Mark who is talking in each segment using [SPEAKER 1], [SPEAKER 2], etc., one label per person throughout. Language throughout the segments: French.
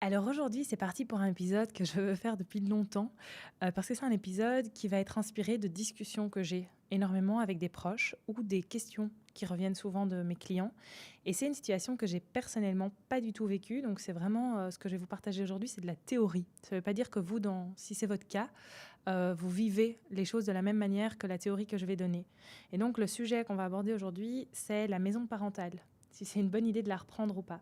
[SPEAKER 1] Alors aujourd'hui, c'est parti pour un épisode que je veux faire depuis longtemps, parce que c'est un épisode qui va être inspiré de discussions que j'ai énormément avec des proches ou des questions qui reviennent souvent de mes clients. Et c'est une situation que j'ai personnellement pas du tout vécue, donc c'est vraiment ce que je vais vous partager aujourd'hui, c'est de la théorie. Ça ne veut pas dire que vous, si c'est votre cas, vous vivez les choses de la même manière que la théorie que je vais donner. Et donc le sujet qu'on va aborder aujourd'hui, c'est la maison parentale, si c'est une bonne idée de la reprendre ou pas.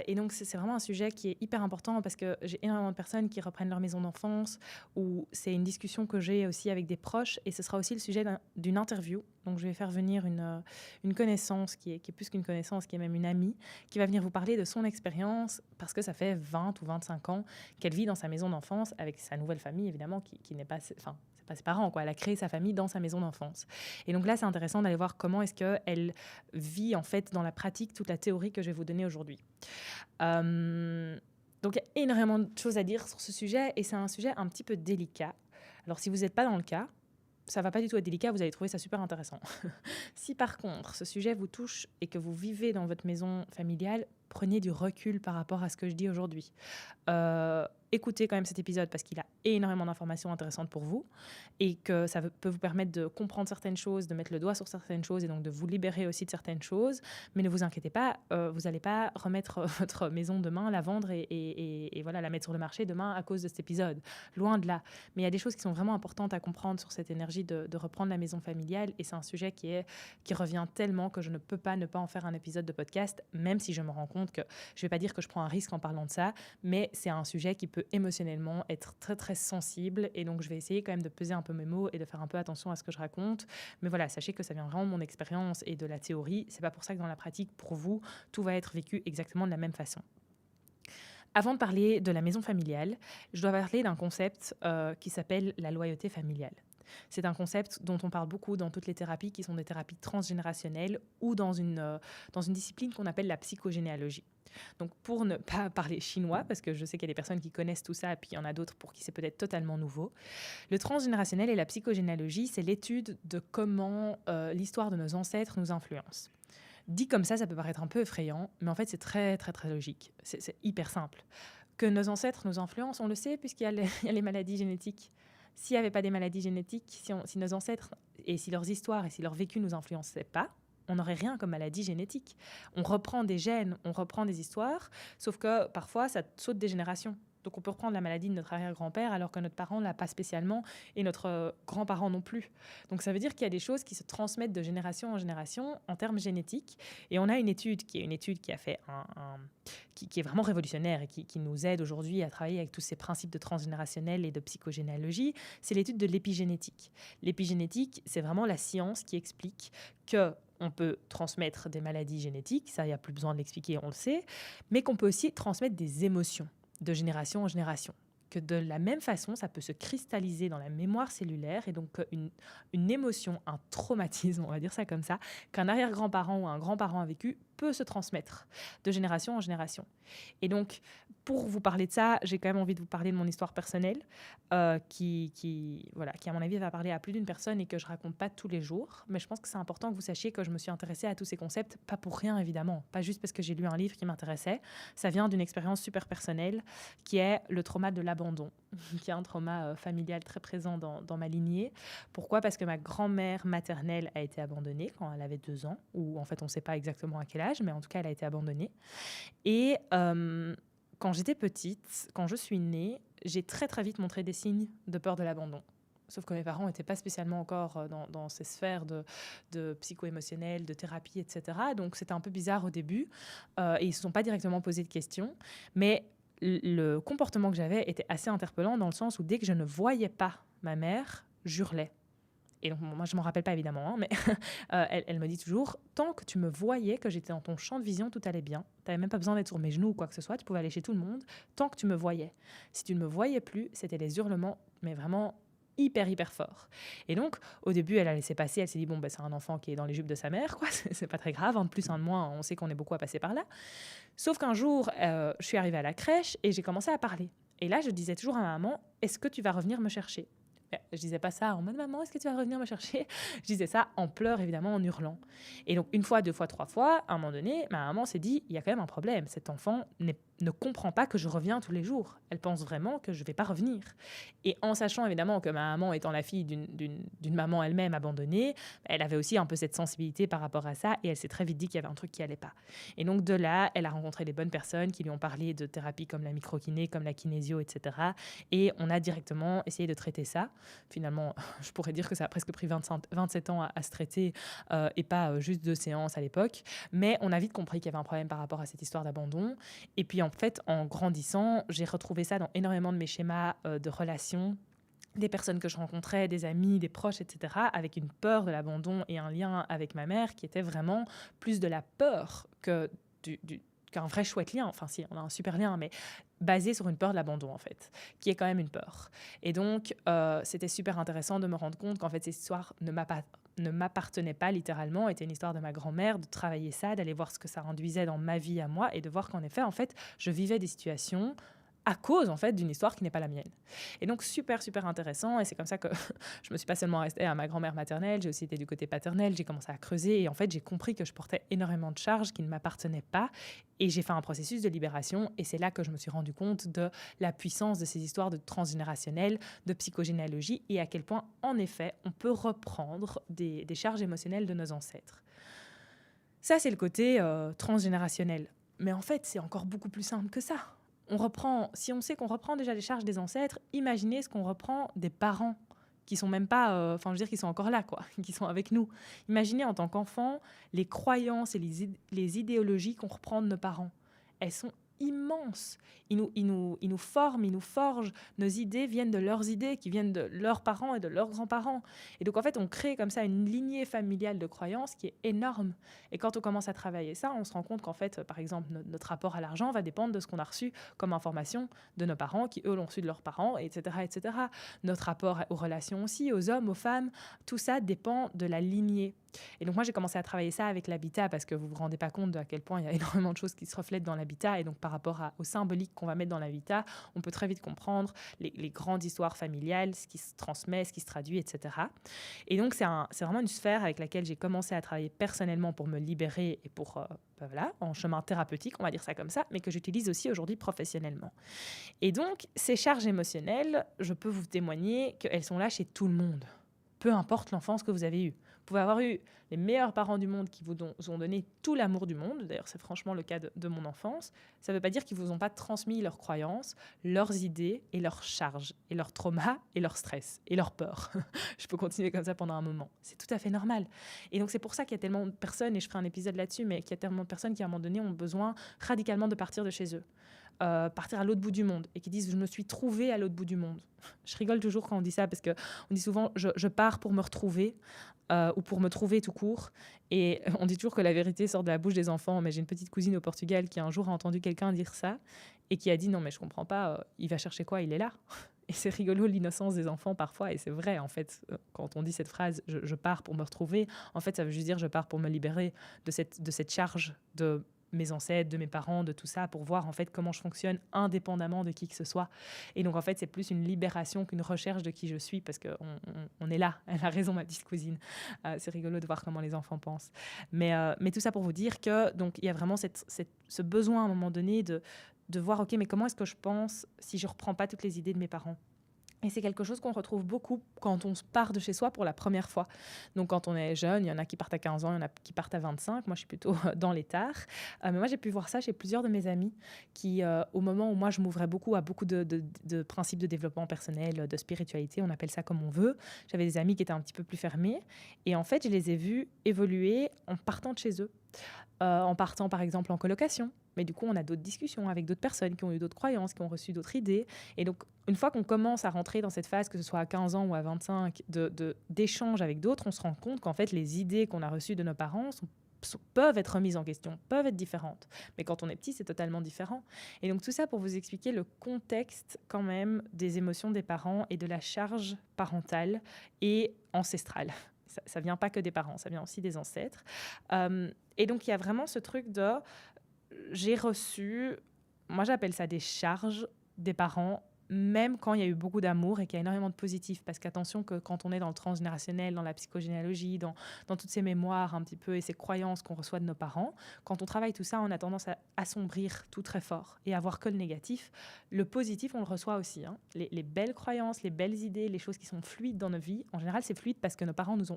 [SPEAKER 1] Et donc, c'est vraiment un sujet qui est hyper important parce que j'ai énormément de personnes qui reprennent leur maison d'enfance ou c'est une discussion que j'ai aussi avec des proches et ce sera aussi le sujet d'une interview. Donc, je vais faire venir une connaissance qui est plus qu'une connaissance, qui est même une amie, qui va venir vous parler de son expérience parce que ça fait 20 ou 25 ans qu'elle vit dans sa maison d'enfance avec sa nouvelle famille, évidemment, qui n'est pas... Enfin, c'est pas ses parents, quoi. Elle a créé sa famille dans sa maison d'enfance. Et donc là, c'est intéressant d'aller voir comment est-ce qu'elle vit, en fait, dans la pratique, toute la théorie que je vais vous donner aujourd'hui. Euh, donc, il y a énormément de choses à dire sur ce sujet et c'est un sujet un petit peu délicat. Alors, si vous n'êtes pas dans le cas, ça va pas du tout être délicat, vous allez trouver ça super intéressant. Si par contre, ce sujet vous touche et que vous vivez dans votre maison familiale, prenez du recul par rapport à ce que je dis aujourd'hui. Écoutez quand même cet épisode parce qu'il a énormément d'informations intéressantes pour vous et que ça peut vous permettre de comprendre certaines choses, de mettre le doigt sur certaines choses et donc de vous libérer aussi de certaines choses. Mais ne vous inquiétez pas, vous n'allez pas remettre votre maison demain, la vendre et voilà, la mettre sur le marché demain à cause de cet épisode. Loin de là. Mais il y a des choses qui sont vraiment importantes à comprendre sur cette énergie de reprendre la maison familiale et c'est un sujet qui revient tellement que je ne peux pas ne pas en faire un épisode de podcast, même si je me rends compte que je ne vais pas dire que je prends un risque en parlant de ça, mais c'est un sujet qui peut émotionnellement être très très sensible et donc je vais essayer quand même de peser un peu mes mots et de faire un peu attention à ce que je raconte. Mais voilà, sachez que ça vient vraiment de mon expérience et de la théorie. C'est pas pour ça que dans la pratique, pour vous, tout va être vécu exactement de la même façon. Avant de parler de la maison familiale, je dois parler d'un concept qui s'appelle la loyauté familiale. C'est un concept dont on parle beaucoup dans toutes les thérapies qui sont des thérapies transgénérationnelles ou dans une discipline qu'on appelle la psychogénéalogie. Donc pour ne pas parler chinois, parce que je sais qu'il y a des personnes qui connaissent tout ça, et puis il y en a d'autres pour qui c'est peut-être totalement nouveau, le transgénérationnel et la psychogénéalogie, c'est l'étude de comment l'histoire de nos ancêtres nous influence. Dit comme ça peut paraître un peu effrayant, mais en fait, c'est très, très, très logique. C'est hyper simple. Que nos ancêtres nous influencent, on le sait, puisqu'il y a il y a les maladies génétiques. S'il n'y avait pas des maladies génétiques, si nos ancêtres, et si leurs histoires et si leur vécu nous influençaient pas, on n'aurait rien comme maladie génétique. On reprend des gènes, on reprend des histoires, sauf que parfois, ça saute des générations. Donc on peut reprendre la maladie de notre arrière-grand-père alors que notre parent ne l'a pas spécialement et notre grand-parent non plus. Donc ça veut dire qu'il y a des choses qui se transmettent de génération en génération en termes génétiques. Et on a une étude qui a fait qui est vraiment révolutionnaire et qui nous aide aujourd'hui à travailler avec tous ces principes de transgénérationnel et de psychogénéalogie, c'est l'étude de l'épigénétique. L'épigénétique, c'est vraiment la science qui explique que on peut transmettre des maladies génétiques, ça, il n'y a plus besoin de l'expliquer, on le sait, mais qu'on peut aussi transmettre des émotions de génération en génération. Que de la même façon, ça peut se cristalliser dans la mémoire cellulaire et donc une émotion, un traumatisme, on va dire ça comme ça, qu'un arrière-grand-parent ou un grand-parent a vécu peut se transmettre de génération en génération. Et donc, pour vous parler de ça, j'ai quand même envie de vous parler de mon histoire personnelle qui, à mon avis, va parler à plus d'une personne et que je raconte pas tous les jours. Mais je pense que c'est important que vous sachiez que je me suis intéressée à tous ces concepts, pas pour rien évidemment, pas juste parce que j'ai lu un livre qui m'intéressait. Ça vient d'une expérience super personnelle qui est le trauma de l'abandon, qui est un trauma familial très présent dans ma lignée. Pourquoi ? Parce que ma grand-mère maternelle a été abandonnée quand elle avait 2 ans, ou en fait on ne sait pas exactement à quel âge, mais en tout cas elle a été abandonnée. Et quand j'étais petite, quand je suis née, j'ai très très vite montré des signes de peur de l'abandon. Sauf que mes parents n'étaient pas spécialement encore dans ces sphères de psycho-émotionnel, de thérapie, etc. Donc c'était un peu bizarre au début. Et ils ne se sont pas directement posé de questions. Mais le comportement que j'avais était assez interpellant dans le sens où dès que je ne voyais pas ma mère, j'hurlais. Et donc, moi, je ne m'en rappelle pas évidemment, hein, mais elle me dit toujours, tant que tu me voyais, que j'étais dans ton champ de vision, tout allait bien. Tu n'avais même pas besoin d'être sur mes genoux ou quoi que ce soit, tu pouvais aller chez tout le monde, tant que tu me voyais. Si tu ne me voyais plus, c'était les hurlements, mais vraiment hyper, hyper forts. Et donc, au début, elle a laissé passer, elle s'est dit, bon, c'est un enfant qui est dans les jupes de sa mère, quoi, c'est pas très grave, un de plus, un de moins, on sait qu'on est beaucoup à passer par là. Sauf qu'un jour, je suis arrivée à la crèche et j'ai commencé à parler. Et là, je disais toujours à ma maman, est-ce que tu vas revenir me chercher ? Je disais pas ça en mode maman, est-ce que tu vas revenir me chercher ? Je disais ça en pleurs, évidemment, en hurlant. Et donc, une fois, deux fois, trois fois, à un moment donné, ma maman s'est dit, il y a quand même un problème. Cet enfant ne comprend pas que je reviens tous les jours. Elle pense vraiment que je ne vais pas revenir. Et en sachant évidemment que ma maman étant la fille d'une maman elle-même abandonnée, elle avait aussi un peu cette sensibilité par rapport à ça et elle s'est très vite dit qu'il y avait un truc qui allait pas. Et donc de là, elle a rencontré les bonnes personnes qui lui ont parlé de thérapies comme la microkiné, comme la kinésio, etc. Et on a directement essayé de traiter ça. Finalement, je pourrais dire que ça a presque pris 27 ans à se traiter et pas juste 2 séances à l'époque. Mais on a vite compris qu'il y avait un problème par rapport à cette histoire d'abandon. Et puis en fait, en grandissant, j'ai retrouvé ça dans énormément de mes schémas de relations, des personnes que je rencontrais, des amis, des proches, etc., avec une peur de l'abandon et un lien avec ma mère qui était vraiment plus de la peur qu'un vrai chouette lien. Enfin, si, on a un super lien, mais basé sur une peur de l'abandon, en fait, qui est quand même une peur. Et donc, c'était super intéressant de me rendre compte qu'en fait, cette histoire ne m'appartenait pas littéralement, était une histoire de ma grand-mère, de travailler ça, d'aller voir ce que ça induisait dans ma vie à moi et de voir qu'en effet, en fait, je vivais des situations à cause en fait d'une histoire qui n'est pas la mienne. Et donc super super intéressant et c'est comme ça que je me suis pas seulement restée à ma grand-mère maternelle, j'ai aussi été du côté paternel, j'ai commencé à creuser et en fait j'ai compris que je portais énormément de charges qui ne m'appartenaient pas et j'ai fait un processus de libération et c'est là que je me suis rendu compte de la puissance de ces histoires de transgénérationnel, de psychogénéalogie et à quel point en effet on peut reprendre des charges émotionnelles de nos ancêtres. Ça c'est le côté transgénérationnel, mais en fait c'est encore beaucoup plus simple que ça. Si on sait qu'on reprend déjà les charges des ancêtres, imaginez ce qu'on reprend des parents qui sont même pas, je veux dire, qui sont encore là, quoi, qui sont avec nous. Imaginez en tant qu'enfant les croyances et les idéologies qu'on reprend de nos parents. Elles sont immenses. Ils nous forment, ils nous forgent. Nos idées viennent de leurs idées, qui viennent de leurs parents et de leurs grands-parents. Et donc, en fait, on crée comme ça une lignée familiale de croyances qui est énorme. Et quand on commence à travailler ça, on se rend compte qu'en fait, par exemple, notre rapport à l'argent va dépendre de ce qu'on a reçu comme information de nos parents, qui eux l'ont reçu de leurs parents, etc., etc. Notre rapport aux relations aussi, aux hommes, aux femmes, tout ça dépend de la lignée. Et donc moi, j'ai commencé à travailler ça avec l'habitat parce que vous vous rendez pas compte à quel point il y a énormément de choses qui se reflètent dans l'habitat. Et donc par rapport au symbolique qu'on va mettre dans l'habitat, on peut très vite comprendre les grandes histoires familiales, ce qui se transmet, ce qui se traduit, etc. Et donc c'est vraiment une sphère avec laquelle j'ai commencé à travailler personnellement pour me libérer et pour, voilà, en chemin thérapeutique, on va dire ça comme ça, mais que j'utilise aussi aujourd'hui professionnellement. Et donc ces charges émotionnelles, je peux vous témoigner qu'elles sont là chez tout le monde. Peu importe l'enfance que vous avez eue. Vous pouvez avoir eu les meilleurs parents du monde qui vous ont donné tout l'amour du monde. D'ailleurs, c'est franchement le cas de mon enfance. Ça ne veut pas dire qu'ils ne vous ont pas transmis leurs croyances, leurs idées et leurs charges, et leurs traumas, et leur stress, et leurs peurs. Je peux continuer comme ça pendant un moment. C'est tout à fait normal. Et donc, c'est pour ça qu'il y a tellement de personnes, et je ferai un épisode là-dessus, mais qu'il y a tellement de personnes qui, à un moment donné, ont besoin radicalement de partir de chez eux. Partir à l'autre bout du monde et qui disent « je me suis trouvée à l'autre bout du monde ». Je rigole toujours quand on dit ça parce qu'on dit souvent « je pars pour me retrouver ». Ou pour me trouver tout court. Et on dit toujours que la vérité sort de la bouche des enfants, mais j'ai une petite cousine au Portugal qui un jour a entendu quelqu'un dire ça et qui a dit non mais je comprends pas, il va chercher quoi, il est là. Et c'est rigolo l'innocence des enfants parfois, et c'est vrai en fait, quand on dit cette phrase je pars pour me retrouver, en fait ça veut juste dire je pars pour me libérer de cette charge de mes ancêtres, de mes parents, de tout ça, pour voir en fait comment je fonctionne indépendamment de qui que ce soit. Et donc en fait c'est plus une libération qu'une recherche de qui je suis, parce qu'on est là, elle a raison ma petite cousine. C'est rigolo de voir comment les enfants pensent. Mais tout ça pour vous dire que donc il y a vraiment ce besoin à un moment donné de voir ok mais comment est-ce que je pense si je reprends pas toutes les idées de mes parents. Et c'est quelque chose qu'on retrouve beaucoup quand on part de chez soi pour la première fois. Donc, quand on est jeune, il y en a qui partent à 15 ans, il y en a qui partent à 25. Moi, je suis plutôt dans les tares. Mais moi, j'ai pu voir ça chez plusieurs de mes amis qui, au moment où moi, je m'ouvrais beaucoup à beaucoup de principes de développement personnel, de spiritualité, on appelle ça comme on veut. J'avais des amis qui étaient un petit peu plus fermés. Et en fait, je les ai vus évoluer en partant de chez eux. En partant, par exemple, en colocation. Mais du coup, on a d'autres discussions avec d'autres personnes qui ont eu d'autres croyances, qui ont reçu d'autres idées. Et donc, une fois qu'on commence à rentrer dans cette phase, que ce soit à 15 ans ou à 25, d'échange avec d'autres, on se rend compte qu'en fait, les idées qu'on a reçues de nos parents peuvent être remises en question, peuvent être différentes. Mais quand on est petit, c'est totalement différent. Et donc, tout ça pour vous expliquer le contexte quand même des émotions des parents et de la charge parentale et ancestrale. Ça vient pas que des parents, ça vient aussi des ancêtres. Et donc, il y a vraiment ce truc j'ai reçu, moi j'appelle ça des charges des parents même quand il y a eu beaucoup d'amour et qu'il y a énormément de positif. Parce qu'attention que quand on est dans le transgénérationnel, dans la psychogénéalogie, dans toutes ces mémoires un petit peu et ces croyances qu'on reçoit de nos parents, quand on travaille tout ça, on a tendance à assombrir tout très fort et à voir que le négatif. Le positif, on le reçoit aussi. Hein. Les belles croyances, les belles idées, les choses qui sont fluides dans nos vies, en général, c'est fluide parce que nos parents nous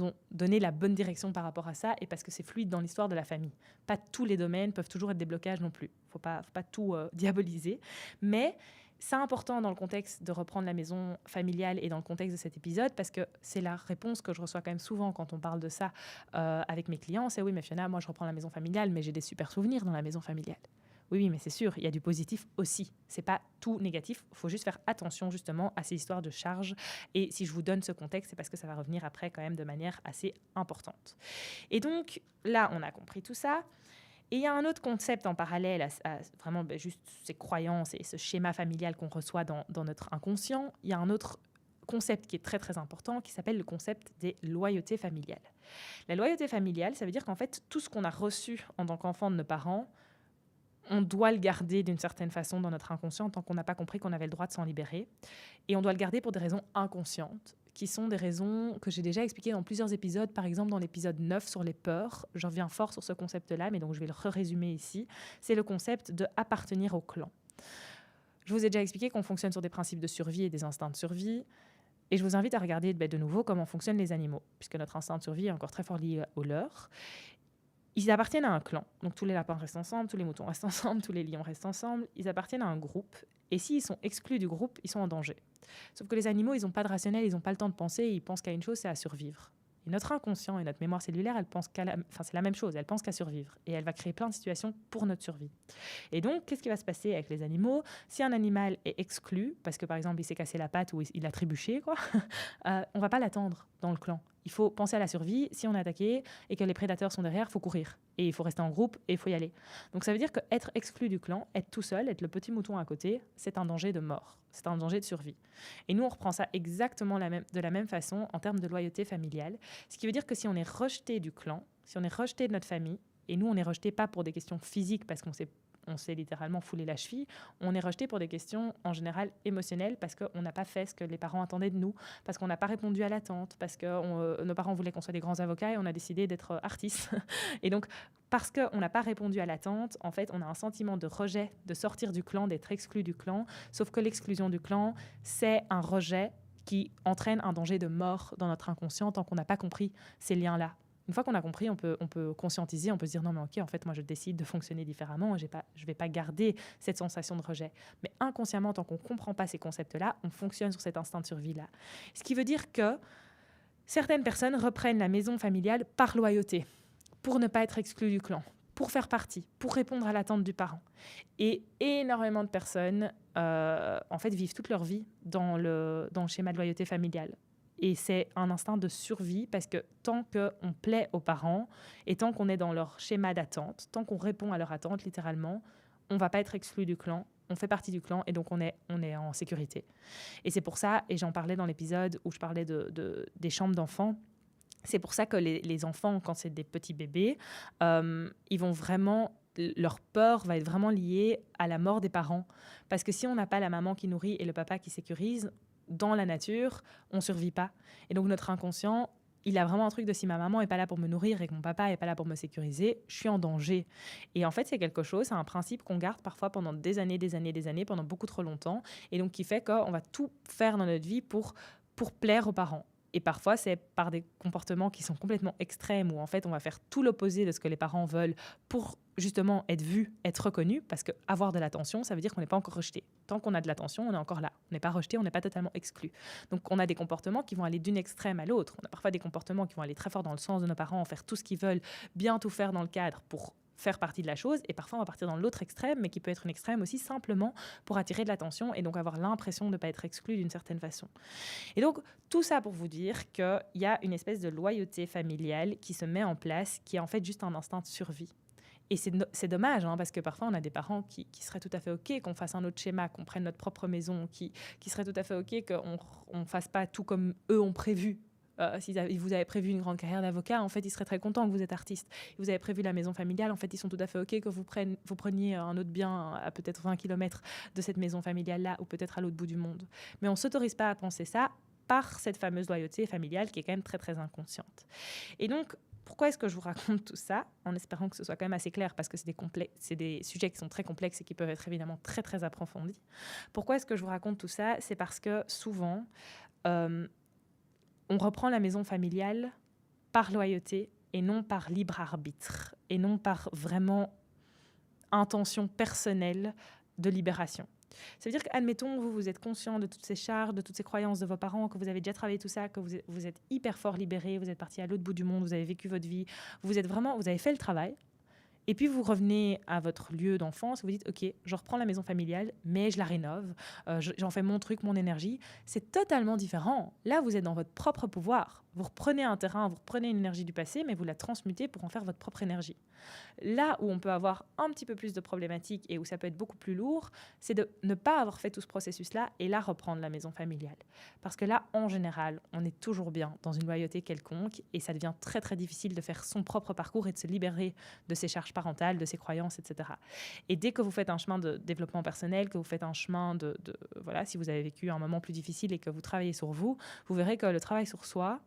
[SPEAKER 1] ont donné la bonne direction par rapport à ça et parce que c'est fluide dans l'histoire de la famille. Pas tous les domaines peuvent toujours être des blocages non plus. Faut pas tout diaboliser. Mais c'est important dans le contexte de reprendre la maison familiale et dans le contexte de cet épisode parce que c'est la réponse que je reçois quand même souvent quand on parle de ça avec mes clients. C'est oui, mais Fiona, moi je reprends la maison familiale, mais j'ai des super souvenirs dans la maison familiale. Oui, mais c'est sûr, il y a du positif aussi. C'est pas tout négatif. Il faut juste faire attention justement à ces histoires de charge. Et si je vous donne ce contexte, c'est parce que ça va revenir après quand même de manière assez importante. Et donc là, on a compris tout ça. Et il y a un autre concept en parallèle à vraiment juste ces croyances et ce schéma familial qu'on reçoit dans notre inconscient. Il y a un autre concept qui est très très important qui s'appelle le concept des loyautés familiales. La loyauté familiale, ça veut dire qu'en fait, tout ce qu'on a reçu en tant qu'enfant de nos parents, on doit le garder d'une certaine façon dans notre inconscient tant qu'on n'a pas compris qu'on avait le droit de s'en libérer. Et on doit le garder pour des raisons inconscientes, qui sont des raisons que j'ai déjà expliquées dans plusieurs épisodes. Par exemple, dans l'épisode 9 sur les peurs, je reviens fort sur ce concept-là, mais donc je vais le résumer ici. C'est le concept de appartenir au clan. Je vous ai déjà expliqué qu'on fonctionne sur des principes de survie et des instincts de survie. Et je vous invite à regarder de nouveau comment fonctionnent les animaux, puisque notre instinct de survie est encore très fort lié au leur. Ils appartiennent à un clan. Donc tous les lapins restent ensemble, tous les moutons restent ensemble, tous les lions restent ensemble. Ils appartiennent à un groupe. Et s'ils sont exclus du groupe, ils sont en danger. Sauf que les animaux, ils n'ont pas de rationnel, ils n'ont pas le temps de penser, ils pensent qu'à une chose, c'est à survivre. Et notre inconscient et notre mémoire cellulaire, elle pense c'est la même chose, elle pense qu'à survivre. Et elle va créer plein de situations pour notre survie. Et donc, qu'est-ce qui va se passer avec les animaux ? Si un animal est exclu, parce que par exemple, il s'est cassé la patte ou il a trébuché, quoi, on va pas l'attendre dans le clan. Il faut penser à la survie. Si on est attaqué et que les prédateurs sont derrière, il faut courir. Et il faut rester en groupe et il faut y aller. Donc ça veut dire qu'être exclu du clan, être tout seul, être le petit mouton à côté, c'est un danger de mort. C'est un danger de survie. Et nous, on reprend ça exactement de la même façon en termes de loyauté familiale. Ce qui veut dire que si on est rejeté du clan, si on est rejeté de notre famille, et nous, on est rejeté pas pour des questions physiques parce on s'est littéralement foulé la cheville. On est rejeté pour des questions en général émotionnelles parce qu'on n'a pas fait ce que les parents attendaient de nous, parce qu'on n'a pas répondu à l'attente, parce que nos parents voulaient qu'on soit des grands avocats et on a décidé d'être artistes. Et donc, parce qu'on n'a pas répondu à l'attente, en fait, on a un sentiment de rejet, de sortir du clan, d'être exclu du clan. Sauf que l'exclusion du clan, c'est un rejet qui entraîne un danger de mort dans notre inconscient tant qu'on n'a pas compris ces liens-là. Une fois qu'on a compris, on peut conscientiser, on peut se dire non mais ok, en fait moi je décide de fonctionner différemment, je vais pas garder cette sensation de rejet. Mais inconsciemment, tant qu'on ne comprend pas ces concepts-là, on fonctionne sur cet instinct de survie-là. Ce qui veut dire que certaines personnes reprennent la maison familiale par loyauté, pour ne pas être exclues du clan, pour faire partie, pour répondre à l'attente du parent. Et énormément de personnes en fait vivent toute leur vie dans le schéma de loyauté familiale. Et c'est un instinct de survie parce que tant qu'on plaît aux parents et tant qu'on est dans leur schéma d'attente, tant qu'on répond à leur attente littéralement, on ne va pas être exclu du clan, on fait partie du clan et donc on est en sécurité. Et c'est pour ça, et j'en parlais dans l'épisode où je parlais des chambres d'enfants, c'est pour ça que les enfants, quand c'est des petits bébés, ils vont vraiment... Leur peur va être vraiment liée à la mort des parents. Parce que si on n'a pas la maman qui nourrit et le papa qui sécurise, dans la nature, on ne survit pas. Et donc notre inconscient, il a vraiment un truc de si ma maman n'est pas là pour me nourrir et que mon papa n'est pas là pour me sécuriser, je suis en danger. Et en fait, c'est quelque chose, c'est un principe qu'on garde parfois pendant des années, pendant beaucoup trop longtemps, et donc qui fait qu'on va tout faire dans notre vie pour plaire aux parents. Et parfois, c'est par des comportements qui sont complètement extrêmes, où en fait, on va faire tout l'opposé de ce que les parents veulent pour justement être vu, être reconnu, parce qu'avoir de l'attention, ça veut dire qu'on n'est pas encore rejeté. Tant qu'on a de l'attention, on est encore là. On n'est pas rejeté, on n'est pas totalement exclu. Donc, on a des comportements qui vont aller d'une extrême à l'autre. On a parfois des comportements qui vont aller très fort dans le sens de nos parents, faire tout ce qu'ils veulent, bien tout faire dans le cadre pour faire partie de la chose, et parfois on va partir dans l'autre extrême, mais qui peut être une extrême aussi simplement pour attirer de l'attention et donc avoir l'impression de ne pas être exclu d'une certaine façon. Et donc tout ça pour vous dire qu'il y a une espèce de loyauté familiale qui se met en place, qui est en fait juste un instinct de survie. Et c'est dommage, parce que parfois on a des parents qui seraient tout à fait OK qu'on fasse un autre schéma, qu'on prenne notre propre maison, qui seraient tout à fait OK qu'on ne fasse pas tout comme eux ont prévu Si vous avez prévu une grande carrière d'avocat, en fait, ils seraient très contents que vous êtes artiste. Vous avez prévu la maison familiale, en fait, ils sont tout à fait OK que vous preniez un autre bien à peut-être 20 kilomètres de cette maison familiale-là ou peut-être à l'autre bout du monde. Mais on ne s'autorise pas à penser ça par cette fameuse loyauté familiale qui est quand même très, très inconsciente. Et donc, pourquoi est-ce que je vous raconte tout ça, en espérant que ce soit quand même assez clair, parce que c'est des sujets qui sont très complexes et qui peuvent être évidemment très, très approfondis. Pourquoi est-ce que je vous raconte tout ça? C'est parce que souvent, on reprend la maison familiale par loyauté et non par libre arbitre, et non par vraiment intention personnelle de libération. Ça veut dire qu'admettons, vous êtes conscient de toutes ces charges, de toutes ces croyances de vos parents, que vous avez déjà travaillé tout ça, que vous êtes hyper fort libéré, vous êtes parti à l'autre bout du monde, vous avez vécu votre vie, vous avez fait le travail. Et puis vous revenez à votre lieu d'enfance, vous dites ok, je reprends la maison familiale, mais je la rénove, j'en fais mon truc, mon énergie. C'est totalement différent. Là, vous êtes dans votre propre pouvoir. Vous reprenez un terrain, vous reprenez une énergie du passé, mais vous la transmutez pour en faire votre propre énergie. Là où on peut avoir un petit peu plus de problématiques et où ça peut être beaucoup plus lourd, c'est de ne pas avoir fait tout ce processus-là et là reprendre la maison familiale. Parce que là, en général, on est toujours bien dans une loyauté quelconque et ça devient très très difficile de faire son propre parcours et de se libérer de ses charges parentales, de ses croyances, etc. Et dès que vous faites un chemin de développement personnel, que vous faites un chemin voilà, si vous avez vécu un moment plus difficile et que vous travaillez sur vous, vous verrez que le travail sur soi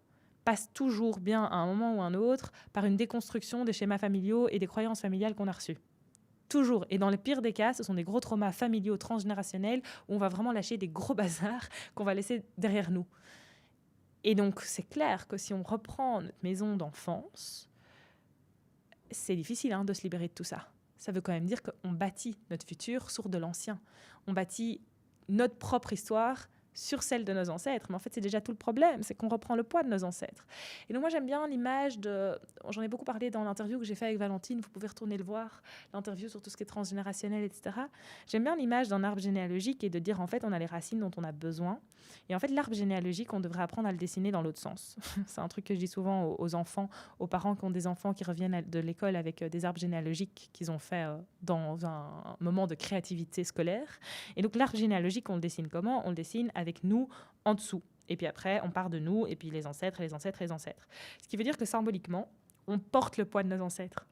[SPEAKER 1] passe toujours bien à un moment ou un autre par une déconstruction des schémas familiaux et des croyances familiales qu'on a reçues. Toujours. Et dans le pire des cas, ce sont des gros traumas familiaux transgénérationnels où on va vraiment lâcher des gros bazars qu'on va laisser derrière nous. Et donc, c'est clair que si on reprend notre maison d'enfance, c'est difficile de se libérer de tout ça. Ça veut quand même dire qu'on bâtit notre futur sur de l'ancien. On bâtit notre propre histoire sur celle de nos ancêtres. Mais en fait, c'est déjà tout le problème, c'est qu'on reprend le poids de nos ancêtres. Et donc moi, j'aime bien l'image de... J'en ai beaucoup parlé dans l'interview que j'ai fait avec Valentine, vous pouvez retourner le voir, l'interview sur tout ce qui est transgénérationnel, etc. J'aime bien l'image d'un arbre généalogique et de dire, en fait, on a les racines dont on a besoin. Et en fait, l'arbre généalogique, on devrait apprendre à le dessiner dans l'autre sens. C'est un truc que je dis souvent aux enfants, aux parents qui ont des enfants qui reviennent de l'école avec des arbres généalogiques qu'ils ont fait dans un moment de créativité scolaire. Et donc, l'arbre généalogique, on le dessine comment? On le dessine avec nous en dessous. Et puis après, on part de nous, et puis les ancêtres, les ancêtres, les ancêtres. Ce qui veut dire que symboliquement, on porte le poids de nos ancêtres.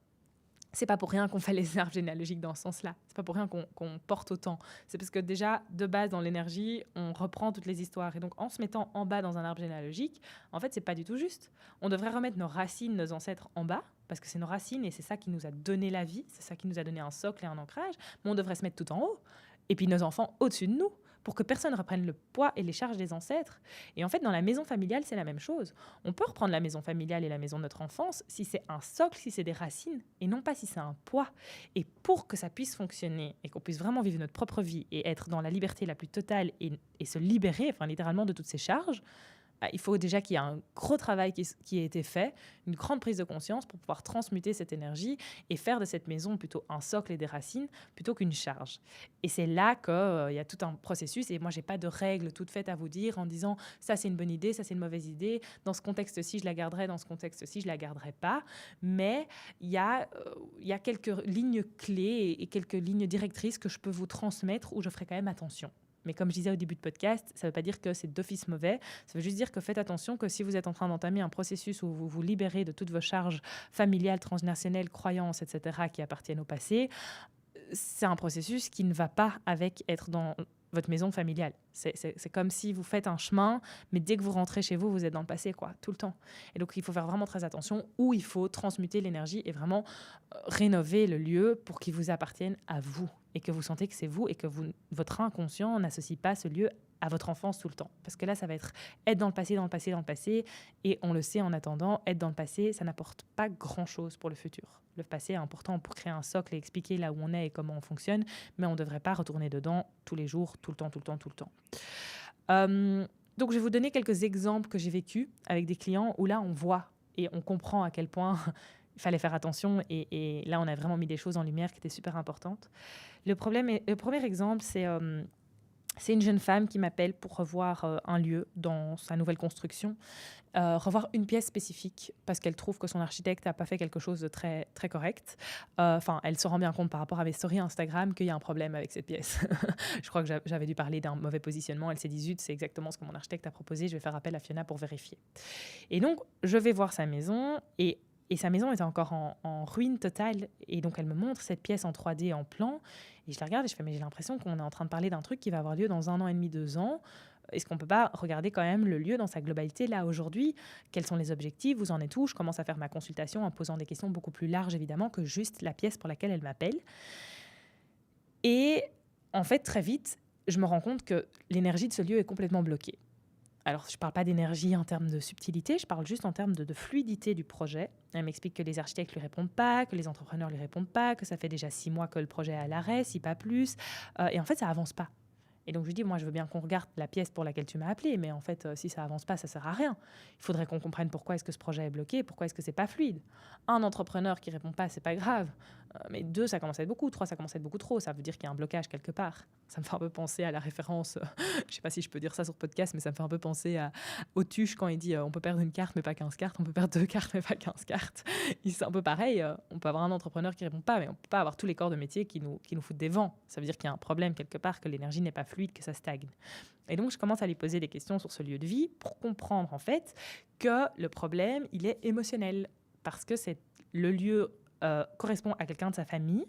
[SPEAKER 1] C'est pas pour rien qu'on fait les arbres généalogiques dans ce sens-là. C'est pas pour rien qu'on porte autant. C'est parce que déjà, de base, dans l'énergie, on reprend toutes les histoires. Et donc, en se mettant en bas dans un arbre généalogique, en fait, c'est pas du tout juste. On devrait remettre nos racines, nos ancêtres en bas, parce que c'est nos racines et c'est ça qui nous a donné la vie, c'est ça qui nous a donné un socle et un ancrage. Mais on devrait se mettre tout en haut. Et puis nos enfants au-dessus de nous, pour que personne ne reprenne le poids et les charges des ancêtres. Et en fait, dans la maison familiale, c'est la même chose. On peut reprendre la maison familiale et la maison de notre enfance si c'est un socle, si c'est des racines, et non pas si c'est un poids. Et pour que ça puisse fonctionner et qu'on puisse vraiment vivre notre propre vie et être dans la liberté la plus totale et se libérer, enfin littéralement, de toutes ces charges, il faut déjà qu'il y ait un gros travail qui ait été fait, une grande prise de conscience pour pouvoir transmuter cette énergie et faire de cette maison plutôt un socle et des racines plutôt qu'une charge. Et c'est là qu'il y a tout un processus et moi, je n'ai pas de règles toutes faites à vous dire en disant ça, c'est une bonne idée, ça, c'est une mauvaise idée. Dans ce contexte-ci, je la garderai, dans ce contexte-ci, je ne la garderai pas. Mais il y a quelques lignes clés et quelques lignes directrices que je peux vous transmettre où je ferai quand même attention. Mais comme je disais au début de podcast, ça ne veut pas dire que c'est d'office mauvais. Ça veut juste dire que faites attention que si vous êtes en train d'entamer un processus où vous vous libérez de toutes vos charges familiales, transgénérationnelles, croyances, etc., qui appartiennent au passé, c'est un processus qui ne va pas avec être dans votre maison familiale. C'est comme si vous faites un chemin, mais dès que vous rentrez chez vous, vous êtes dans le passé, tout le temps. Et donc, il faut faire vraiment très attention où il faut transmuter l'énergie et vraiment rénover le lieu pour qu'il vous appartienne à vous et que vous sentez que c'est vous et que votre inconscient n'associe pas ce lieu à votre enfance tout le temps. Parce que là, ça va être dans le passé, dans le passé, dans le passé. Et on le sait en attendant, être dans le passé, ça n'apporte pas grand-chose pour le futur. Le passé est important pour créer un socle et expliquer là où on est et comment on fonctionne, mais on ne devrait pas retourner dedans tous les jours, tout le temps, tout le temps, tout le temps. Donc, je vais vous donner quelques exemples que j'ai vécus avec des clients où là, on voit et on comprend à quel point il fallait faire attention. Et là, on a vraiment mis des choses en lumière qui étaient super importantes. Le premier exemple, c'est C'est une jeune femme qui m'appelle pour revoir un lieu dans sa nouvelle construction, revoir une pièce spécifique parce qu'elle trouve que son architecte n'a pas fait quelque chose de très, très correct. Enfin, elle se rend bien compte par rapport à mes stories Instagram qu'il y a un problème avec cette pièce. Je crois que j'avais dû parler d'un mauvais positionnement. Elle s'est dit, zut, c'est exactement ce que mon architecte a proposé. Je vais faire appel à Fiona pour vérifier. Et donc, je vais voir sa maison et sa maison était encore en ruine totale. Et donc, elle me montre cette pièce en 3D en plan. Et je la regarde et je fais, mais j'ai l'impression qu'on est en train de parler d'un truc qui va avoir lieu dans 1 an et demi, 2 ans. Est-ce qu'on ne peut pas regarder quand même le lieu dans sa globalité là aujourd'hui? Quels sont les objectifs? Vous en êtes où? Je commence à faire ma consultation en posant des questions beaucoup plus larges évidemment que juste la pièce pour laquelle elle m'appelle. Et en fait, très vite, je me rends compte que l'énergie de ce lieu est complètement bloquée. Alors, je ne parle pas d'énergie en termes de subtilité, je parle juste en termes de fluidité du projet. Elle m'explique que les architectes ne lui répondent pas, que les entrepreneurs ne lui répondent pas, que ça fait déjà 6 mois que le projet est à l'arrêt, si pas plus. Et en fait, ça avance pas. Et donc, je lui dis, moi, je veux bien qu'on regarde la pièce pour laquelle tu m'as appelé, mais en fait, si ça avance pas, ça sert à rien. Il faudrait qu'on comprenne pourquoi est-ce que ce projet est bloqué, pourquoi est-ce que c'est pas fluide. Un entrepreneur qui répond pas, c'est pas grave. Mais 2, ça commence à être beaucoup. 3, ça commence à être beaucoup trop. Ça veut dire qu'il y a un blocage quelque part. Ça me fait un peu penser à la référence, je sais pas si je peux dire ça sur podcast, mais ça me fait un peu penser à Autuche quand il dit on peut perdre une carte mais pas 15 cartes, on peut perdre 2 cartes mais pas 15 cartes. C'est un peu pareil, on peut avoir un entrepreneur qui répond pas, mais on peut pas avoir tous les corps de métier qui nous foutent des vents. Ça veut dire qu'il y a un problème quelque part, que l'énergie n'est pas fluide, que ça stagne. Et donc je commence à lui poser des questions sur ce lieu de vie pour comprendre en fait que le problème, il est émotionnel. Parce que le lieu correspond à quelqu'un de sa famille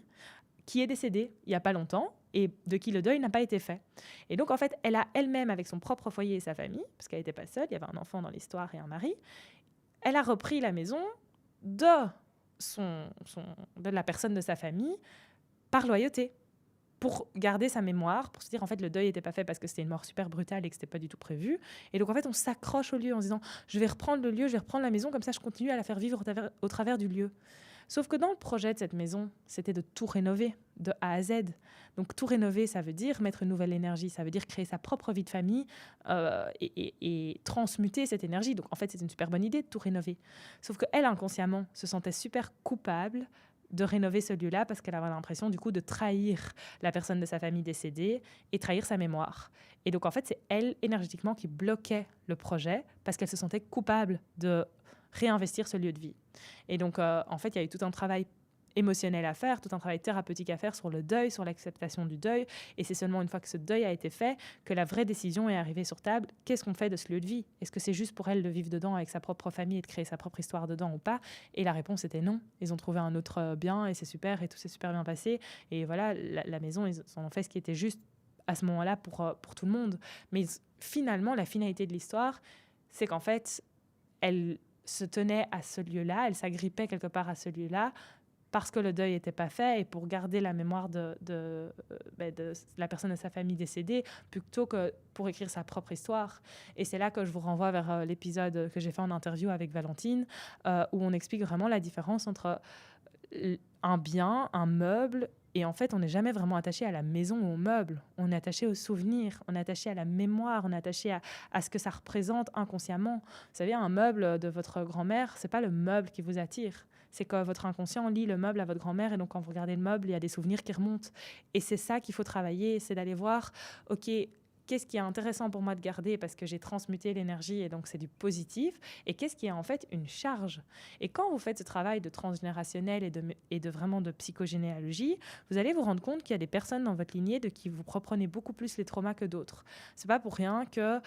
[SPEAKER 1] qui est décédé il n'y a pas longtemps et de qui le deuil n'a pas été fait. Et donc, en fait, elle a elle-même, avec son propre foyer et sa famille, parce qu'elle n'était pas seule, il y avait un enfant dans l'histoire et un mari, elle a repris la maison de, de la personne de sa famille par loyauté, pour garder sa mémoire, pour se dire, en fait, le deuil n'était pas fait parce que c'était une mort super brutale et que c'était pas du tout prévu. Et donc, en fait, on s'accroche au lieu en se disant, je vais reprendre le lieu, je vais reprendre la maison, comme ça, je continue à la faire vivre au travers du lieu. Sauf que dans le projet de cette maison, c'était de tout rénover, de A à Z. Donc tout rénover, ça veut dire mettre une nouvelle énergie, ça veut dire créer sa propre vie de famille et transmuter cette énergie. Donc en fait, c'est une super bonne idée de tout rénover. Sauf qu'elle, inconsciemment, se sentait super coupable de rénover ce lieu-là parce qu'elle avait l'impression du coup de trahir la personne de sa famille décédée et trahir sa mémoire. Et donc en fait, c'est elle, énergétiquement, qui bloquait le projet parce qu'elle se sentait coupable de réinvestir ce lieu de vie. Et donc, en fait, il y a eu tout un travail émotionnel à faire, tout un travail thérapeutique à faire sur le deuil, sur l'acceptation du deuil. Et c'est seulement une fois que ce deuil a été fait que la vraie décision est arrivée sur table. Qu'est-ce qu'on fait de ce lieu de vie? Est-ce que c'est juste pour elle de vivre dedans avec sa propre famille et de créer sa propre histoire dedans ou pas? Et la réponse était non. Ils ont trouvé un autre bien et c'est super et tout s'est super bien passé. Et voilà, la maison, ils ont fait ce qui était juste à ce moment-là pour tout le monde. Mais finalement, la finalité de l'histoire, c'est qu'en fait, elle se tenait à ce lieu-là, elle s'agrippait quelque part à ce lieu-là parce que le deuil n'était pas fait et pour garder la mémoire de la personne de sa famille décédée plutôt que pour écrire sa propre histoire. Et c'est là que je vous renvoie vers l'épisode que j'ai fait en interview avec Valentine où on explique vraiment la différence entre un bien, un meuble, et en fait, on n'est jamais vraiment attaché à la maison ou au meuble. On est attaché aux souvenirs, on est attaché à la mémoire, on est attaché à ce que ça représente inconsciemment. Vous savez, un meuble de votre grand-mère, c'est pas le meuble qui vous attire. C'est que votre inconscient lit le meuble à votre grand-mère et donc quand vous regardez le meuble, il y a des souvenirs qui remontent. Et c'est ça qu'il faut travailler, c'est d'aller voir, ok, qu'est-ce qui est intéressant pour moi de garder parce que j'ai transmuté l'énergie et donc c'est du positif, et qu'est-ce qui est en fait une charge. Et quand vous faites ce travail de transgénérationnel et de vraiment de psychogénéalogie, vous allez vous rendre compte qu'il y a des personnes dans votre lignée de qui vous reprenez beaucoup plus les traumas que d'autres. C'est pas pour rien que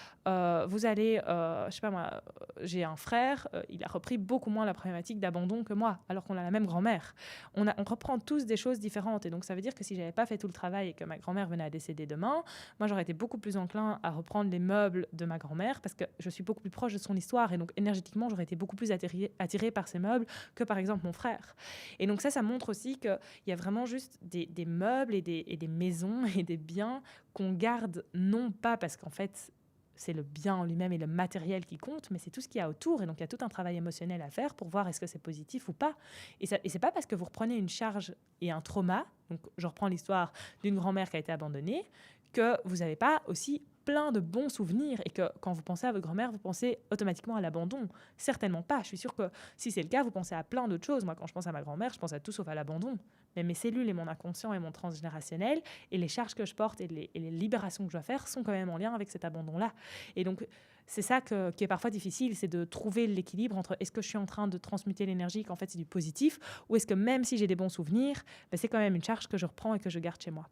[SPEAKER 1] vous allez, je sais pas moi, j'ai un frère, il a repris beaucoup moins la problématique d'abandon que moi, alors qu'on a la même grand-mère. On reprend tous des choses différentes, et donc ça veut dire que si j'avais pas fait tout le travail et que ma grand-mère venait à décéder demain, moi j'aurais été beaucoup plus enclin à reprendre les meubles de ma grand-mère parce que je suis beaucoup plus proche de son histoire et donc énergétiquement j'aurais été beaucoup plus attirée par ces meubles que par exemple mon frère. Et donc ça montre aussi qu'il y a vraiment juste des meubles et des maisons et des biens qu'on garde non pas parce qu'en fait c'est le bien en lui-même et le matériel qui compte, mais c'est tout ce qu'il y a autour. Et donc, il y a tout un travail émotionnel à faire pour voir est-ce que c'est positif ou pas. Et c'est pas parce que vous reprenez une charge et un trauma, donc je reprends l'histoire d'une grand-mère qui a été abandonnée, que vous n'avez pas aussi plein de bons souvenirs et que quand vous pensez à votre grand-mère, vous pensez automatiquement à l'abandon. Certainement pas. Je suis sûre que si c'est le cas, vous pensez à plein d'autres choses. Moi, quand je pense à ma grand-mère, je pense à tout sauf à l'abandon. Mais mes cellules et mon inconscient et mon transgénérationnel et les charges que je porte et les libérations que je dois faire sont quand même en lien avec cet abandon-là. Et donc, c'est ça qui est parfois difficile, c'est de trouver l'équilibre entre est-ce que je suis en train de transmuter l'énergie, qu'en fait c'est du positif, ou est-ce que même si j'ai des bons souvenirs, c'est quand même une charge que je reprends et que je garde chez moi.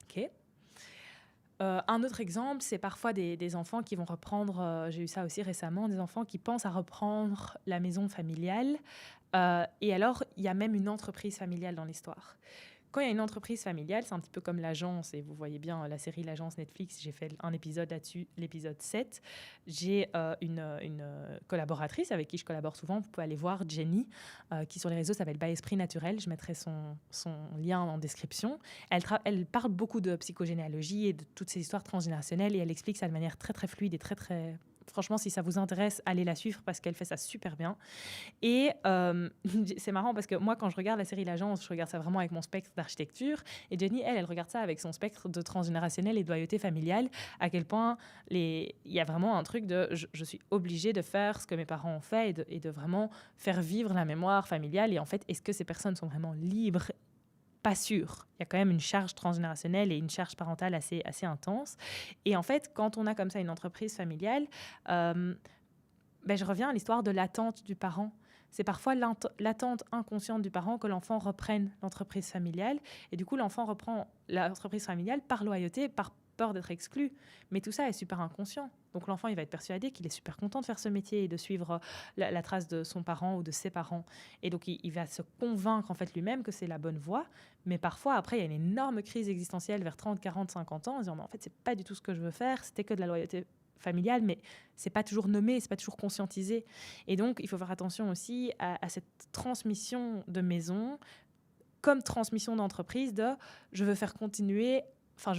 [SPEAKER 1] Ok. Un autre exemple, c'est parfois des enfants qui vont reprendre, j'ai eu ça aussi récemment, des enfants qui pensent à reprendre la maison familiale. Et alors, il y a même une entreprise familiale dans l'histoire. Quand il y a une entreprise familiale, c'est un petit peu comme l'agence, et vous voyez bien la série L'Agence Netflix, j'ai fait un épisode là-dessus, l'épisode 7. J'ai une collaboratrice avec qui je collabore souvent, vous pouvez aller voir, Jenny, qui sur les réseaux s'appelle By Esprit Naturel, je mettrai son lien en description. Elle parle beaucoup de psychogénéalogie et de toutes ces histoires transgénérationnelles, et elle explique ça de manière très très fluide et très très... Franchement, si ça vous intéresse, allez la suivre parce qu'elle fait ça super bien. Et c'est marrant parce que moi, quand je regarde la série L'Agence, je regarde ça vraiment avec mon spectre d'architecture. Et Jenny, elle regarde ça avec son spectre de transgénérationnel et de loyauté familiale. À quel point il y a vraiment un truc de je suis obligée de faire ce que mes parents ont fait et de vraiment faire vivre la mémoire familiale. Et en fait, est-ce que ces personnes sont vraiment libres ? Pas sûr. Il y a quand même une charge transgénérationnelle et une charge parentale assez intense. Et en fait, quand on a comme ça une entreprise familiale, je reviens à l'histoire de l'attente du parent. C'est parfois l'attente inconsciente du parent que l'enfant reprenne l'entreprise familiale. Et du coup, l'enfant reprend l'entreprise familiale par loyauté, par peur d'être exclu. Mais tout ça est super inconscient. Donc l'enfant, il va être persuadé qu'il est super content de faire ce métier et de suivre la trace de son parent ou de ses parents. Et donc, il va se convaincre en fait lui-même que c'est la bonne voie. Mais parfois, après, il y a une énorme crise existentielle vers 30, 40, 50 ans en disant, mais en fait, c'est pas du tout ce que je veux faire. C'était que de la loyauté familiale, mais c'est pas toujours nommé, c'est pas toujours conscientisé. Et donc, il faut faire attention aussi à cette transmission de maison comme transmission d'entreprise je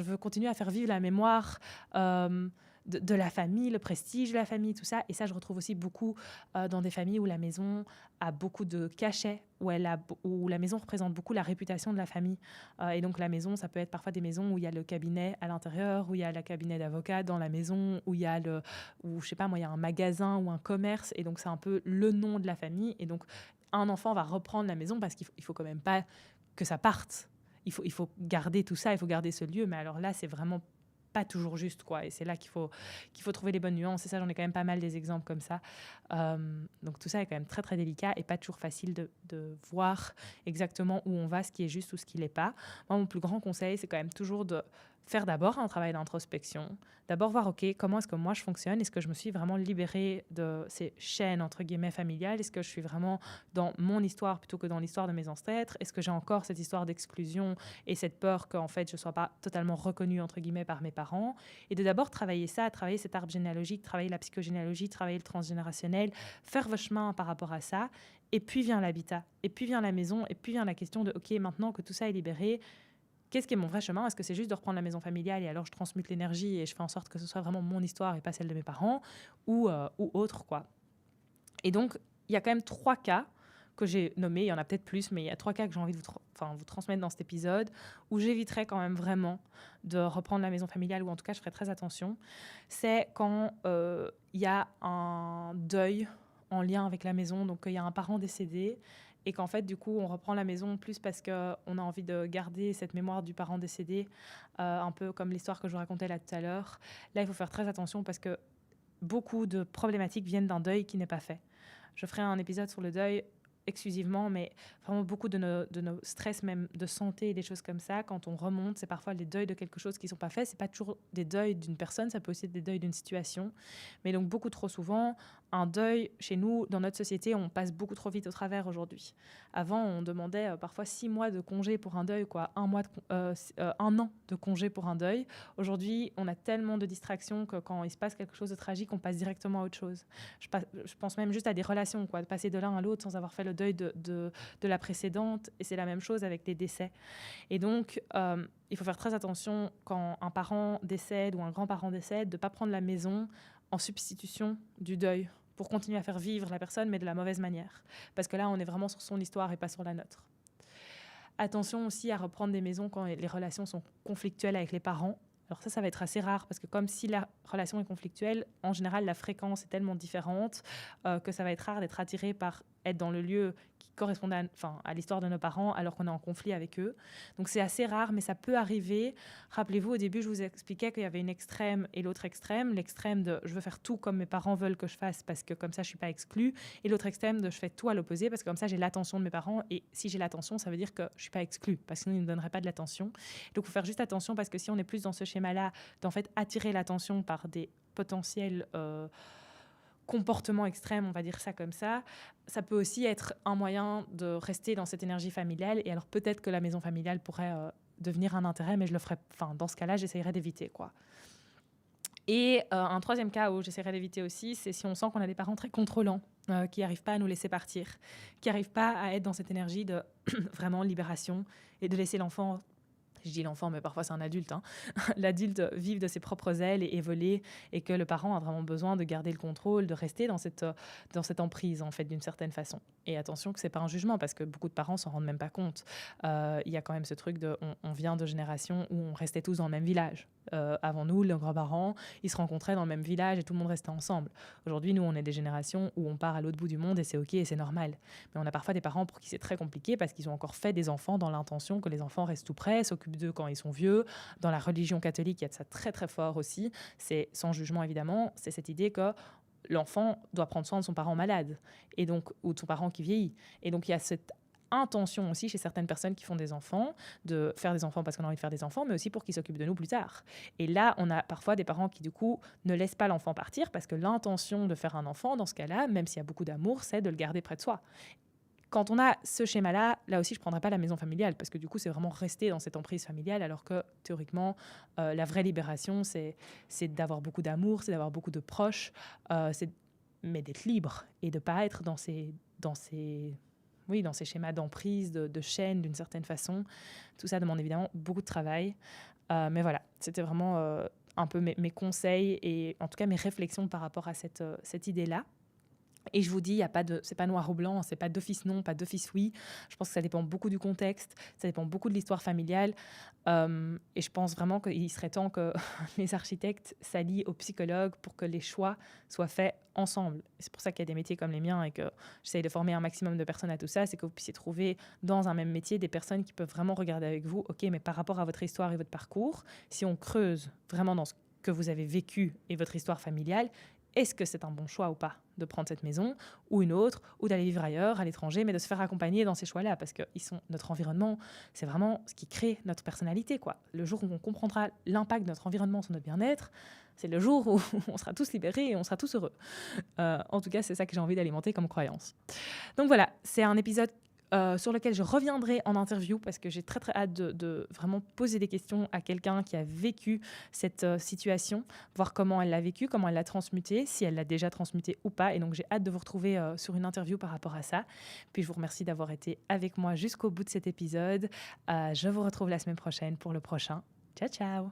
[SPEAKER 1] veux continuer à faire vivre la mémoire de la famille, le prestige de la famille, tout ça. Et ça, je retrouve aussi beaucoup dans des familles où la maison a beaucoup de cachets, où la maison représente beaucoup la réputation de la famille. Et donc, la maison, ça peut être parfois des maisons où il y a le cabinet à l'intérieur, où il y a le cabinet d'avocat dans la maison, où il y a je sais pas moi, il y a un magasin ou un commerce. Et donc, c'est un peu le nom de la famille. Et donc, un enfant va reprendre la maison parce qu'il faut quand même pas que ça parte. Il faut garder tout ça, il faut garder ce lieu. Mais alors là, c'est vraiment pas toujours juste, quoi. Et c'est là qu'il faut trouver les bonnes nuances. Et ça, j'en ai quand même pas mal des exemples comme ça. Donc tout ça est quand même très, très délicat et pas toujours facile de voir exactement où on va, ce qui est juste ou ce qui l'est pas. Moi, mon plus grand conseil, c'est quand même toujours de faire d'abord un travail d'introspection, d'abord voir, OK, comment est-ce que moi je fonctionne? Est-ce que je me suis vraiment libérée de ces chaînes, entre guillemets, familiales? Est-ce que je suis vraiment dans mon histoire plutôt que dans l'histoire de mes ancêtres? Est-ce que j'ai encore cette histoire d'exclusion et cette peur qu'en fait je ne sois pas totalement reconnue, entre guillemets, par mes parents? Et de d'abord travailler ça, travailler cet arbre généalogique, travailler la psychogénéalogie, travailler le transgénérationnel, faire vos chemins par rapport à ça. Et puis vient l'habitat, et puis vient la maison, et puis vient la question de, OK, maintenant que tout ça est libéré, qu'est-ce qui est mon vrai chemin? Est-ce que c'est juste de reprendre la maison familiale et alors je transmute l'énergie et je fais en sorte que ce soit vraiment mon histoire et pas celle de mes parents ou autre, quoi. Et donc, il y a quand même 3 cas que j'ai nommés. Il y en a peut-être plus, mais il y a 3 cas que j'ai envie de vous transmettre dans cet épisode où j'éviterai quand même vraiment de reprendre la maison familiale, ou en tout cas, je ferai très attention. C'est quand il y a un deuil en lien avec la maison, donc il y a un parent décédé et qu'en fait, du coup, on reprend la maison plus parce qu'on a envie de garder cette mémoire du parent décédé, un peu comme l'histoire que je vous racontais là tout à l'heure. Là, il faut faire très attention parce que beaucoup de problématiques viennent d'un deuil qui n'est pas fait. Je ferai un épisode sur le deuil exclusivement, mais vraiment beaucoup de nos stress, même de santé et des choses comme ça, quand on remonte, c'est parfois les deuils de quelque chose qui ne sont pas faits. Ce n'est pas toujours des deuils d'une personne, ça peut aussi être des deuils d'une situation. Mais donc beaucoup trop souvent, un deuil, chez nous, dans notre société, on passe beaucoup trop vite au travers aujourd'hui. Avant, on demandait parfois 6 mois de congé pour un deuil, quoi, un an de congé pour un deuil. Aujourd'hui, on a tellement de distractions que quand il se passe quelque chose de tragique, on passe directement à autre chose. Je pense même juste à des relations, quoi, de passer de l'un à l'autre sans avoir fait le deuil de la précédente. Et c'est la même chose avec les décès. Et donc, il faut faire très attention quand un parent décède ou un grand-parent décède, de ne pas prendre la maison en substitution du deuil pour continuer à faire vivre la personne, mais de la mauvaise manière. Parce que là, on est vraiment sur son histoire et pas sur la nôtre. Attention aussi à reprendre des maisons quand les relations sont conflictuelles avec les parents. Alors ça va être assez rare parce que comme si la relation est conflictuelle, en général, la fréquence est tellement différente que ça va être rare d'être attiré par être dans le lieu qui correspondait à l'histoire de nos parents alors qu'on est en conflit avec eux. Donc c'est assez rare, mais ça peut arriver. Rappelez-vous, au début, je vous expliquais qu'il y avait une extrême et l'autre extrême. L'extrême de je veux faire tout comme mes parents veulent que je fasse parce que comme ça, je ne suis pas exclue. Et l'autre extrême de je fais tout à l'opposé parce que comme ça, j'ai l'attention de mes parents. Et si j'ai l'attention, ça veut dire que je ne suis pas exclue parce que sinon, ils ne me donneraient pas de l'attention. Donc, il faut faire juste attention parce que si on est plus dans ce schéma-là, d'en fait attirer l'attention par des potentiels comportements extrêmes, on va dire ça comme ça peut aussi être un moyen de rester dans cette énergie familiale. Et alors, peut-être que la maison familiale pourrait devenir un intérêt, mais je le ferais, dans ce cas-là, j'essayerais d'éviter, quoi. Et un troisième cas où j'essaierais d'éviter aussi, c'est si on sent qu'on a des parents très contrôlants, qui n'arrivent pas à nous laisser partir, qui n'arrivent pas à être dans cette énergie de vraiment libération et de laisser l'enfant, je dis l'enfant, mais parfois c'est un adulte, l'adulte vivre de ses propres ailes et voler, et que le parent a vraiment besoin de garder le contrôle, de rester dans cette emprise, en fait, d'une certaine façon. Et attention que c'est pas un jugement, parce que beaucoup de parents s'en rendent même pas compte. Il y a quand même ce truc de, on vient de générations où on restait tous dans le même village. Avant nous, les grands-parents, ils se rencontraient dans le même village et tout le monde restait ensemble. Aujourd'hui, nous, on est des générations où on part à l'autre bout du monde et c'est OK et c'est normal. Mais on a parfois des parents pour qui c'est très compliqué parce qu'ils ont encore fait des enfants dans l'intention que les enfants restent tout près, s'occupent d'eux quand ils sont vieux. Dans la religion catholique, il y a de ça très très fort aussi. C'est sans jugement évidemment, c'est cette idée que l'enfant doit prendre soin de son parent malade et donc, ou de son parent qui vieillit. Et donc il y a cette intention aussi chez certaines personnes qui font des enfants, de faire des enfants parce qu'on a envie de faire des enfants, mais aussi pour qu'ils s'occupent de nous plus tard. Et là, on a parfois des parents qui, du coup, ne laissent pas l'enfant partir parce que l'intention de faire un enfant, dans ce cas-là, même s'il y a beaucoup d'amour, c'est de le garder près de soi. Quand on a ce schéma-là, là aussi, je ne prendrais pas la maison familiale parce que, du coup, c'est vraiment rester dans cette emprise familiale alors que, théoriquement, la vraie libération, c'est d'avoir beaucoup d'amour, c'est d'avoir beaucoup de proches, mais d'être libre et de ne pas être dans ces schémas d'emprise, de chaîne, d'une certaine façon. Tout ça demande évidemment beaucoup de travail. Mais voilà, c'était vraiment un peu mes conseils et en tout cas mes réflexions par rapport à cette idée-là. Et je vous dis, c'est pas noir ou blanc, c'est pas d'office non, pas d'office oui. Je pense que ça dépend beaucoup du contexte, ça dépend beaucoup de l'histoire familiale. Et je pense vraiment qu'il serait temps que les architectes s'allient aux psychologues pour que les choix soient faits ensemble. Et c'est pour ça qu'il y a des métiers comme les miens et que j'essaye de former un maximum de personnes à tout ça, c'est que vous puissiez trouver dans un même métier des personnes qui peuvent vraiment regarder avec vous, ok, mais par rapport à votre histoire et votre parcours, si on creuse vraiment dans ce que vous avez vécu et votre histoire familiale, est-ce que c'est un bon choix ou pas de prendre cette maison ou une autre, ou d'aller vivre ailleurs, à l'étranger, mais de se faire accompagner dans ces choix-là, parce que notre environnement, c'est vraiment ce qui crée notre personnalité, quoi. Le jour où on comprendra l'impact de notre environnement sur notre bien-être, c'est le jour où on sera tous libérés et on sera tous heureux. En tout cas, c'est ça que j'ai envie d'alimenter comme croyance. Donc voilà, c'est un épisode sur lequel je reviendrai en interview parce que j'ai très très hâte de vraiment poser des questions à quelqu'un qui a vécu cette situation, voir comment elle l'a vécu, comment elle l'a transmuté, si elle l'a déjà transmuté ou pas. Et donc j'ai hâte de vous retrouver sur une interview par rapport à ça. Puis je vous remercie d'avoir été avec moi jusqu'au bout de cet épisode. Je vous retrouve la semaine prochaine pour le prochain. Ciao ciao.